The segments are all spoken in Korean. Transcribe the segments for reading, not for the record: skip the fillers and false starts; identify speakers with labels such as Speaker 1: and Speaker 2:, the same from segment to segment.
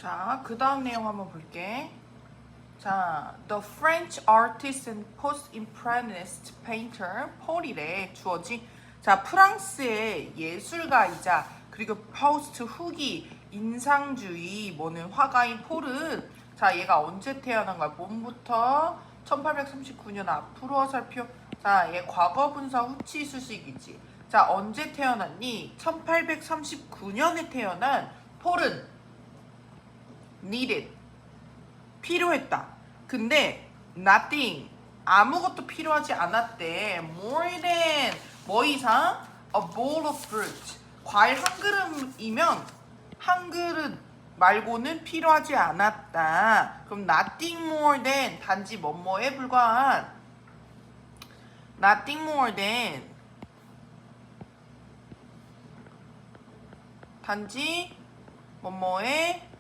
Speaker 1: 자, 그 다음 내용 한번 볼게. 자, the French artist and post-impressionist painter 폴이래 주어진. 자, 프랑스의 예술가이자 그리고 포스트 후기 인상주의 뭐는 화가인 폴은 자, 얘가 언제 태어난 거야? 몸부터 1839년 앞으로 살펴. 자, 얘 과거 분사 후치 수식이지. 자, 언제 태어났니? 1839년에 태어난 폴은 needed 필요했다. 근데 nothing 아무것도 필요하지 않았대. more than 뭐 이상 a bowl of fruit 과일 한 그릇이면 한 그릇 말고는 필요하지 않았다. 그럼 nothing more than 단지 뭐뭐에 불과한 nothing more than 단지 뭐뭐에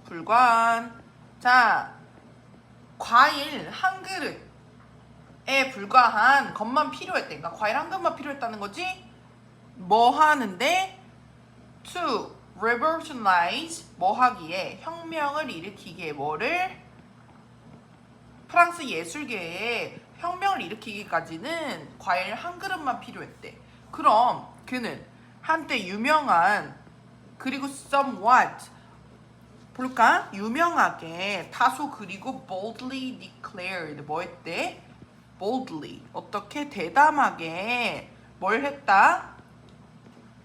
Speaker 1: 불과한. 자, 과일 한 그릇에 불과한 것만 필요했대. 그러니까 과일 한 그릇만 필요했다는 거지. 뭐 하는데? To revolutionize 뭐 하기에? 혁명을 일으키기에. 뭐를? 프랑스 예술계에 혁명을 일으키기까지는 과일 한 그릇만 필요했대. 그럼 그는 한때 유명한 그리고 somewhat 볼까? 유명하게 다소 그리고 boldly declared 뭐 했대? boldly 어떻게 대담하게 뭘 했다?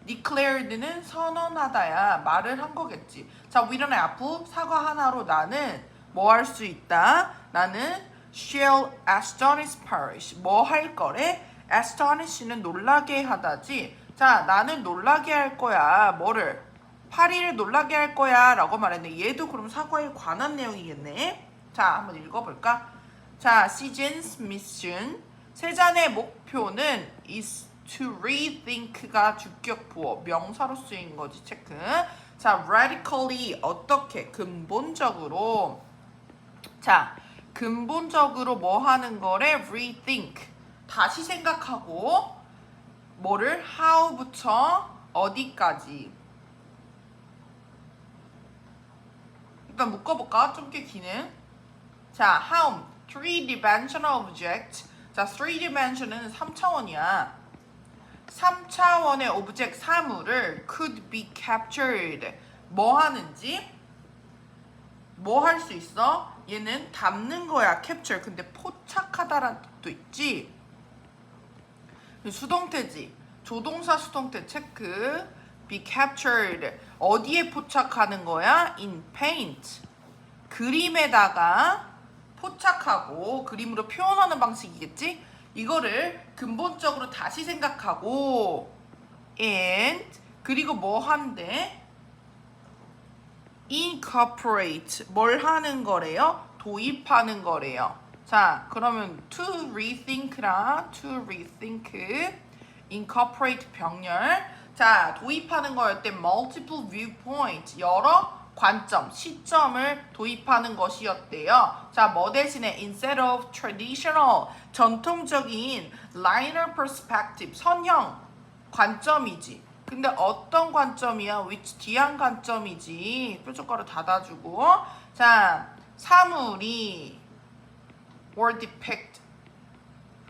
Speaker 1: declared는 선언하다야 말을 한 거겠지. 자, 위로는 앞부 사과 하나로 나는 뭐 할 수 있다? 나는 shall astonish Paris 뭐 할 거래? astonish는 놀라게 하다지. 자, 나는 놀라게 할 거야. 뭐를? 파리를 놀라게 할 거야 라고 말했네. 얘도 그럼 사과에 관한 내용이겠네. 자, 한번 읽어볼까? 자, Sejan's mission 세잔의 목표는 is to rethink가 주격 부호 명사로 쓰인 거지. 체크. 자, radically 어떻게 근본적으로. 자, 근본적으로 뭐 하는 거래? rethink 다시 생각하고 뭐를 how부터 어디까지. 일단 묶어볼까? 좀 꽤 기는. 자, how three-dimensional object. 자, three-dimension은 3차원이야. 3차원의 오브젝트 사물을 could be captured 뭐 하는지 뭐 할 수 있어? 얘는 담는 거야. capture. 근데 포착하다라는 뜻도 있지. 수동태지. 조동사 수동태 체크. be captured 어디에 포착하는 거야? in paint 그림에다가 포착하고 그림으로 표현하는 방식이겠지? 이거를 근본적으로 다시 생각하고 and 그리고 뭐 한대? incorporate 뭘 하는 거래요? 도입하는 거래요. 자, 그러면 to rethink랑 to rethink incorporate 병렬. 자, 도입하는 거였대. multiple viewpoint 여러 관점, 시점을 도입하는 것이었대요. 자, 뭐 대신에 instead of traditional 전통적인 linear perspective 선형 관점이지. 근데 어떤 관점이야? which 뒤한 관점이지. 뾰족가루 닫아주고. 자, 사물이 or depict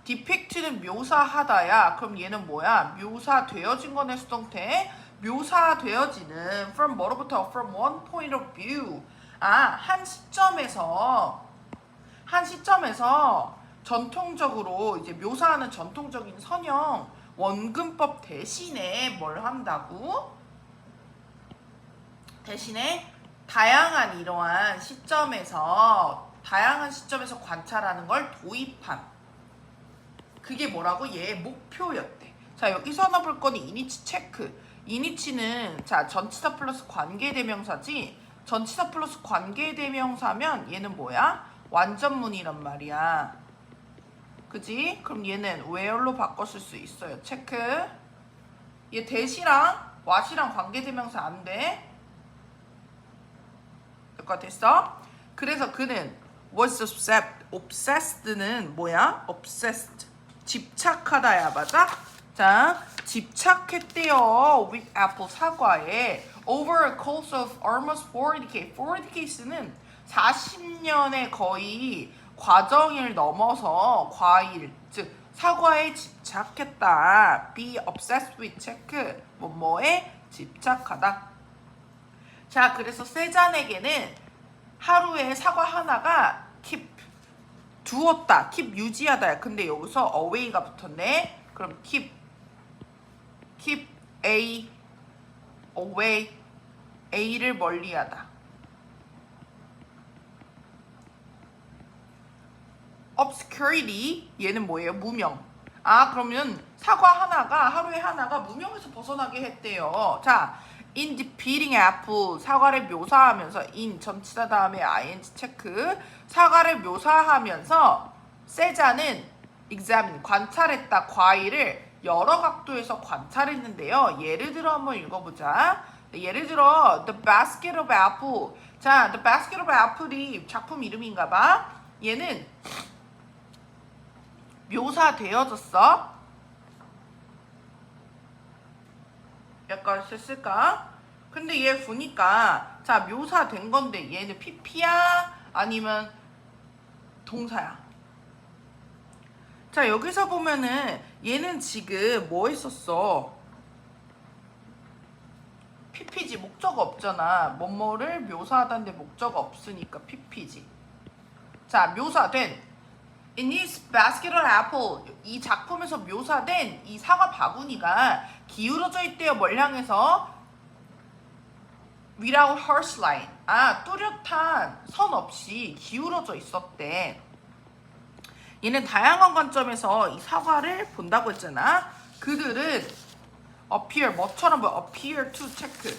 Speaker 1: depict는 묘사하다야. 그럼 얘는 뭐야? 묘사되어진 거네. 수동태. 묘사되어지는 from 뭐로부터? from one point of view. 아, 한 시점에서 전통적으로 이제 묘사하는 전통적인 선형 원근법 대신에 뭘 한다고? 대신에 다양한 시점에서 관찰하는 걸 도입한. 그게 뭐라고? 얘의 목표였대. 자, 여기서 하나 볼 거니 이니치 체크. 이니치는 자, 전치사 플러스 관계대명사지. 전치사 플러스 관계대명사면 얘는 뭐야? 완전문이란 말이야. 그지? 그럼 얘는 where로 바꿨을 수 있어요. 체크. 얘 that이랑 what이랑 관계대명사 안 돼. 될거 됐어? 그래서 그는 was obsessed는 뭐야? obsessed 집착하다야. 맞아? 자, 집착했대요. with apple 사과에 over a course of almost 40 case는 40년의 거의 과정을 넘어서 과일, 즉 사과에 집착했다. be obsessed with 체크, 뭐뭐에 집착하다. 자, 그래서 세잔에게는 하루에 사과 하나가 keep 두었다, keep 유지하다. 근데 여기서 away가 붙었네. 그럼 keep A away, A를 멀리하다. obscurity, 얘는 뭐예요? 무명. 아, 그러면 사과 하나가 하루에 하나가 무명에서 벗어나게 했대요. 자, in defeating apple, 사과를 묘사하면서 in 전치사 다음에 ing 체크, 사과를 묘사하면서 세자는 examine, 관찰했다. 과일을 여러 각도에서 관찰했는데요. 예를 들어 한번 읽어보자. 예를 들어 The Basket of Apple. 자, The Basket of Apple이 작품 이름인가 봐. 얘는 묘사되어졌어. 약간 쓸까? 근데 얘 보니까 자, 묘사된 건데 얘는 PP야? 아니면 동사야? 자, 여기서 보면은 얘는 지금 뭐 했었어? PP지. 목적 없잖아. 뭐뭐를 묘사하다는데 목적 없으니까 PP지. 자, 묘사된 In his basket of apple, 이 작품에서 묘사된 이 사과 바구니가 기울어져 있대요. 뭘 향해서? Without harsh line. 아, 뚜렷한 선 없이 기울어져 있었대. 얘는 다양한 관점에서 이 사과를 본다고 했잖아. 그들은 appear, 뭐처럼 보여? appear to 체크.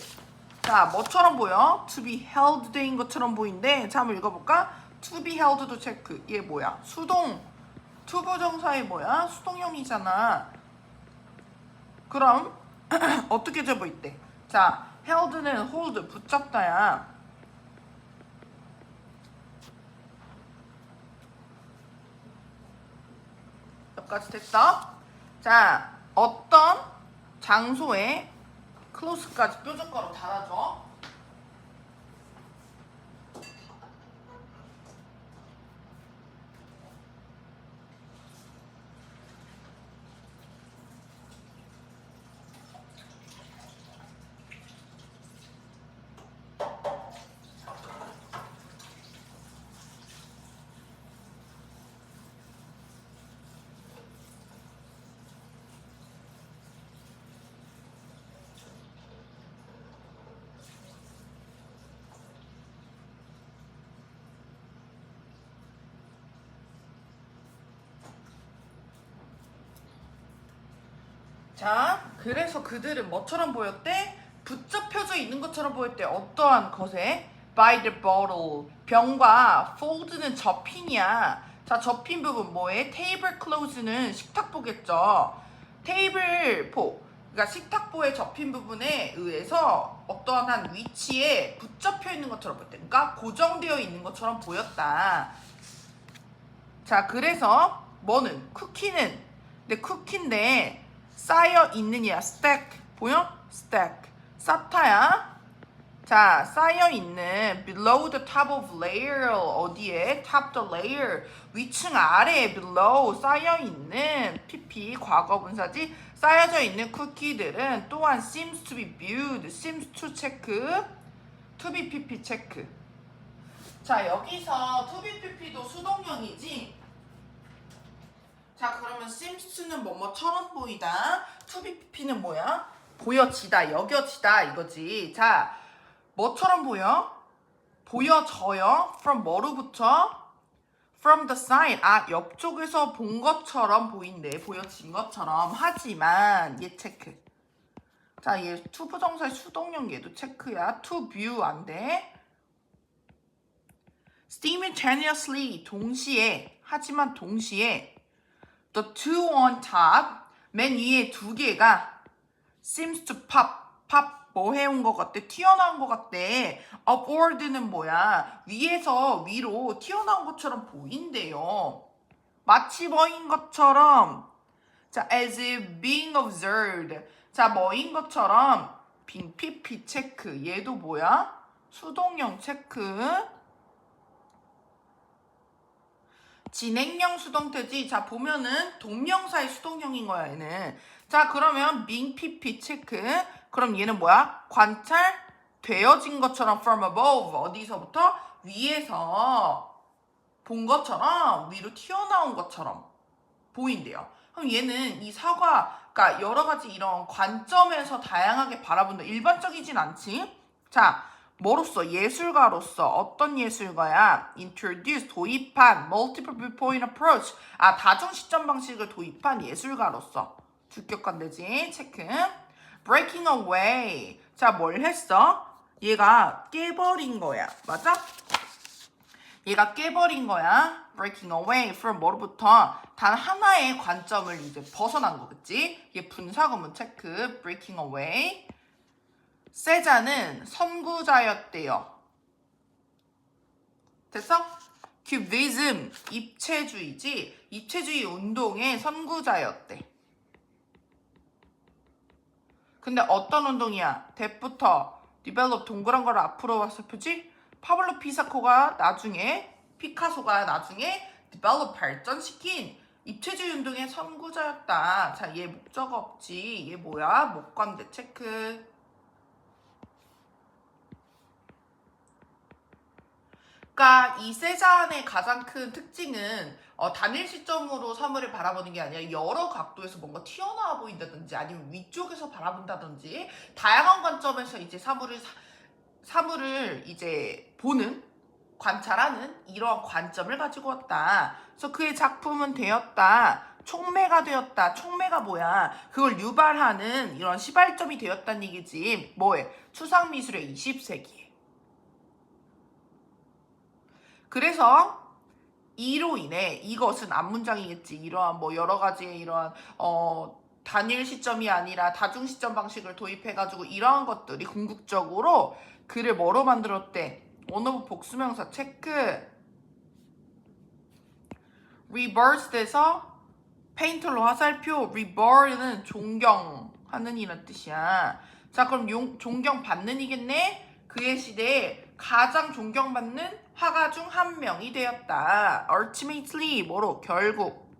Speaker 1: 자, 뭐처럼 보여? to be held 돼인 것처럼 보이는데, 자, 한번 읽어볼까? to be held도 체크. 얘 뭐야? 수동. 투부정사의 뭐야? 수동형이잖아. 그럼 어떻게 접어 있대? 자, held는 hold, 붙잡다야. 여기까지 됐어? 자, 어떤 장소에 close까지 뾰족가로 달아줘. 자, 그래서 그들은 뭐처럼 보였대? 붙잡혀져 있는 것처럼 보였대. 어떠한 것에? By the bottle. 병과 fold는 접힌이야. 자, 접힌 부분 뭐해? table clothes는 식탁보겠죠. 테이블보, 그러니까 식탁보에 접힌 부분에 의해서 어떠한 한 위치에 붙잡혀 있는 것처럼 보였대. 그러니까 고정되어 있는 것처럼 보였다. 자, 그래서 뭐는? 쿠키는, 근데 쿠키인데 쌓여 있느냐? stack. 보여? stack. 쌓다야. 자, 쌓여 있는 below the top of layer. 어디에? top the layer. 위층 아래에 below 쌓여 있는 pp 과거분사지. 쌓여져 있는 쿠키들은 또한 seems to be viewed. seems to 체크. to be pp 체크. 자, 여기서 to be pp도 수동형이지. 자, 그러면 sims는 뭐뭐처럼 보이다. to be pp는 뭐야? 보여지다, 여겨지다 이거지. 자, 뭐처럼 보여? 보여져요. from 뭐로부터? from the side. 아, 옆쪽에서 본 것처럼 보인대. 보여진 것처럼. 하지만 얘 체크. 자, 얘 to 부정사의 수동형 얘도 체크야. to view 안 돼. simultaneously 동시에. 하지만 동시에 The two on top, 맨 위에 두 개가 seems to pop 뭐 해온 것 같대? 튀어나온 것 같대. upward는 뭐야? 위에서 위로 튀어나온 것처럼 보인대요. 마치 뭐인 것처럼. 자, as if being observed. 자, 뭐인 것처럼 빙피피 체크. 얘도 뭐야? 수동형 체크. 진행형 수동태지. 자, 보면은 동명사의 수동형인 거야, 얘는. 자, 그러면 빙피피 체크. 그럼 얘는 뭐야? 관찰되어진 것처럼 from above. 어디서부터? 위에서 본 것처럼 위로 튀어나온 것처럼 보인대요. 그럼 얘는 이 사과, 그러니까 여러 가지 이런 관점에서 다양하게 바라본다. 일반적이진 않지? 자, 뭐로서? 예술가로서. 어떤 예술가야? introduce, 도입한, multiple viewpoint approach. 아, 다중 시점 방식을 도입한 예술가로서. 주격관되지? 체크. breaking away. 자, 뭘 했어? 얘가 깨버린 거야. 맞아? 얘가 깨버린 거야. breaking away from 뭐로부터? 단 하나의 관점을 이제 벗어난 거겠지? 얘 분사구문 체크. breaking away. 세자는 선구자였대요. 됐어? 큐비즘, 입체주의지. 입체주의 운동의 선구자였대. 근데 어떤 운동이야? 대부터 develop 동그란 걸 앞으로 와서 펴지? 파블로 피카소가 나중에 develop 발전시킨 입체주의 운동의 선구자였다. 자, 얘 목적 없지. 얘 뭐야? 목관대 체크. 그러니까 이 세잔의 가장 큰 특징은 단일 시점으로 사물을 바라보는 게 아니라 여러 각도에서 뭔가 튀어나와 보인다든지 아니면 위쪽에서 바라본다든지 다양한 관점에서 이제 사물을 이제 보는 관찰하는 이러한 관점을 가지고 왔다. 그래서 그의 작품은 되었다. 촉매가 되었다. 촉매가 뭐야? 그걸 유발하는 이런 시발점이 되었다는 얘기지. 뭐해? 추상미술의 20세기. 그래서 이로 인해 이것은 앞문장이겠지. 이러한 뭐 여러 가지의 이러한 단일 시점이 아니라 다중 시점 방식을 도입해가지고 이러한 것들이 궁극적으로 그를 뭐로 만들었대? 원어브 복수명사 체크. reversed에서 페인트로 화살표. reborn은 존경하는 이란 뜻이야. 자, 그럼 존경받는 이겠네? 그의 시대에 가장 존경받는 화가 중 한 명이 되었다. ultimately 뭐로? 결국.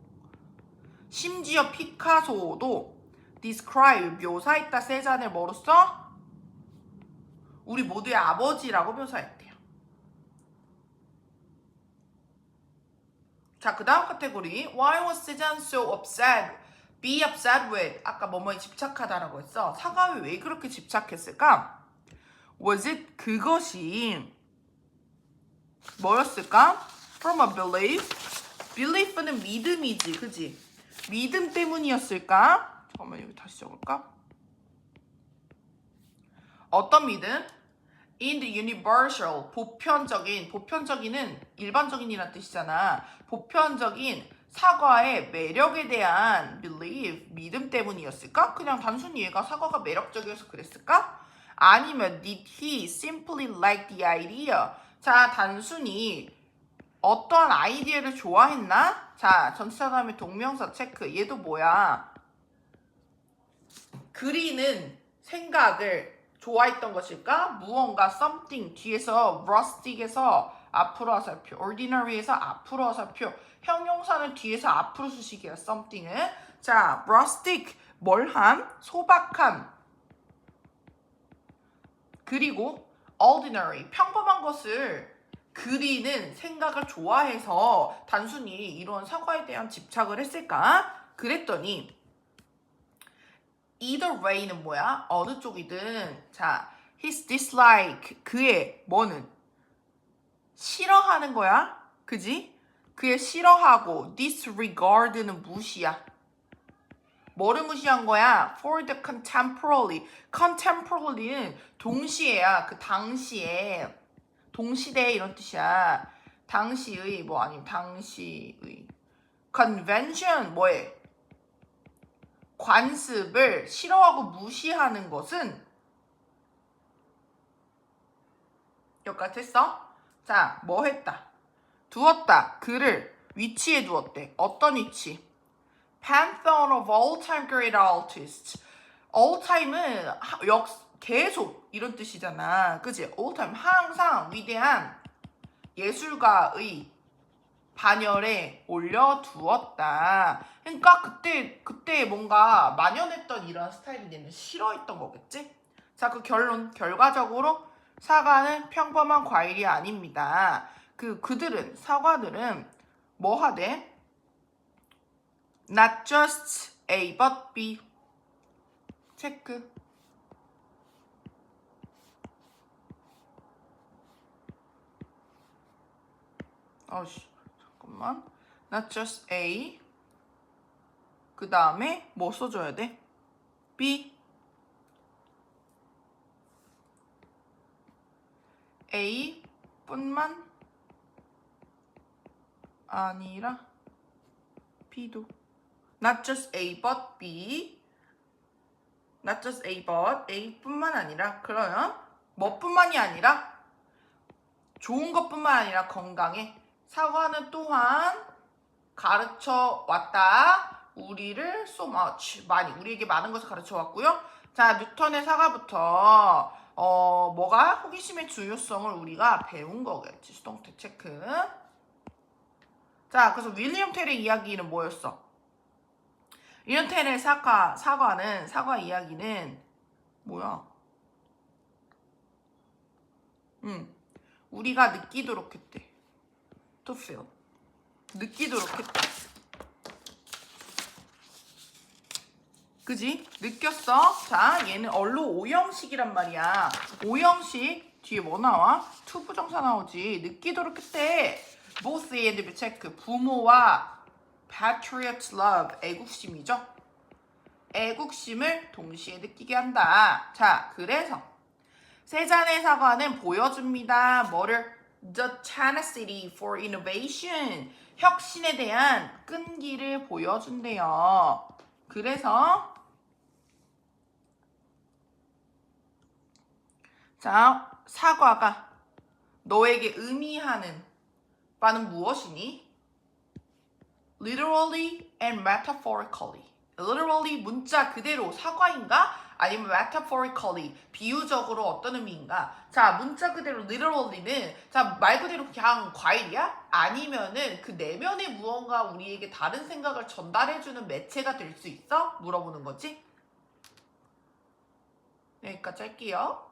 Speaker 1: 심지어 피카소도 describe 묘사했다. 세잔을 뭐로 써? 우리 모두의 아버지라고 묘사했대요. 자, 그 다음 카테고리. Why was Cezanne so upset? Be upset with. 아까 뭐뭐에 집착하다라고 했어. 사과에 왜 그렇게 집착했을까? Was it 그것이 뭐였을까? From a belief. belief는 믿음이지, 그지? 믿음 때문이었을까? 잠깐만 여기 다시 적을까? 어떤 믿음? In the universal, 보편적인은 일반적인이란 뜻이잖아. 보편적인 사과의 매력에 대한 belief, 믿음 때문이었을까? 그냥 단순히 얘가 사과가 매력적이어서 그랬을까? 아니면 did he simply like the idea? 자, 단순히 어떠한 아이디어를 좋아했나? 자, 전치사 다음에 동명사 체크. 얘도 뭐야? 그리는 생각을 좋아했던 것일까? 무언가 something 뒤에서 rustic에서 앞으로 화살표, ordinary에서 앞으로 화살표, 형용사는 뒤에서 앞으로 수식이야. something은. 자, rustic 뭘함? 소박함. 그리고 ordinary 평범한 것을 그리는 생각을 좋아해서 단순히 이런 사과에 대한 집착을 했을까? 그랬더니 either way는 뭐야? 어느 쪽이든. 자, his dislike 그의 뭐는 싫어하는 거야. 그지? 그의 싫어하고 disregard는 무시야. 뭐를 무시한 거야? For the contemporary. contemporary는 동시에야. 그 당시에. 동시대 이런 뜻이야. 당시의 뭐 아니면 당시의. convention 뭐해? 관습을 싫어하고 무시하는 것은 여기까지 했어? 자, 뭐 했다? 두었다. 그를 위치에 두었대. 어떤 위치? pantheon of all-time great artists. all-time은 계속 이런 뜻이잖아. 그치? all-time 항상 위대한 예술가의 반열에 올려두었다. 그러니까 그때 뭔가 만연했던 이런 스타일이 되면 싫어했던 거겠지? 자, 그 결과적으로 사과는 평범한 과일이 아닙니다. 사과들은 뭐 하대? Not just A but B. 체크. 잠깐만. Not just A. 그 다음에 뭐 써줘야 돼? B. A 뿐만 아니라 B도. Not just A but B. Not just A but A 뿐만 아니라. 그러면 뭐 뿐만이 아니라 좋은 것뿐만 아니라 건강에 사과는 또한 가르쳐 왔다. 우리를 so much 우리에게 많은 것을 가르쳐 왔고요. 자, 뉴턴의 사과부터 뭐가 호기심의 중요성을 우리가 배운 거겠지. 수동태 체크. 자, 그래서 윌리엄 텔의 이야기는 뭐였어? 윌리엄 텔의 사과 이야기는 뭐야? 우리가 느끼도록 했대. To feel. 느끼도록 했대. 그지? 느꼈어? 자, 얘는 얼로 오형식이란 말이야. 오형식 뒤에 뭐 나와? to 부정사 나오지. 느끼도록 했대. both and check. 부모와 patriot love. 애국심이죠. 애국심을 동시에 느끼게 한다. 자, 그래서 세 잔의 사과는 보여줍니다. 뭐를? The tenacity for innovation. 혁신에 대한 끈기를 보여준대요. 그래서 자, 사과가 너에게 의미하는 바는 무엇이니? Literally and metaphorically. Literally 문자 그대로 사과인가? 아니면 metaphorically 비유적으로 어떤 의미인가? 자, 문자 그대로 literally는 자, 말 그대로 그냥 과일이야? 아니면은 그 내면의 무언가 우리에게 다른 생각을 전달해주는 매체가 될 수 있어? 물어보는 거지. 여기까지 할게요.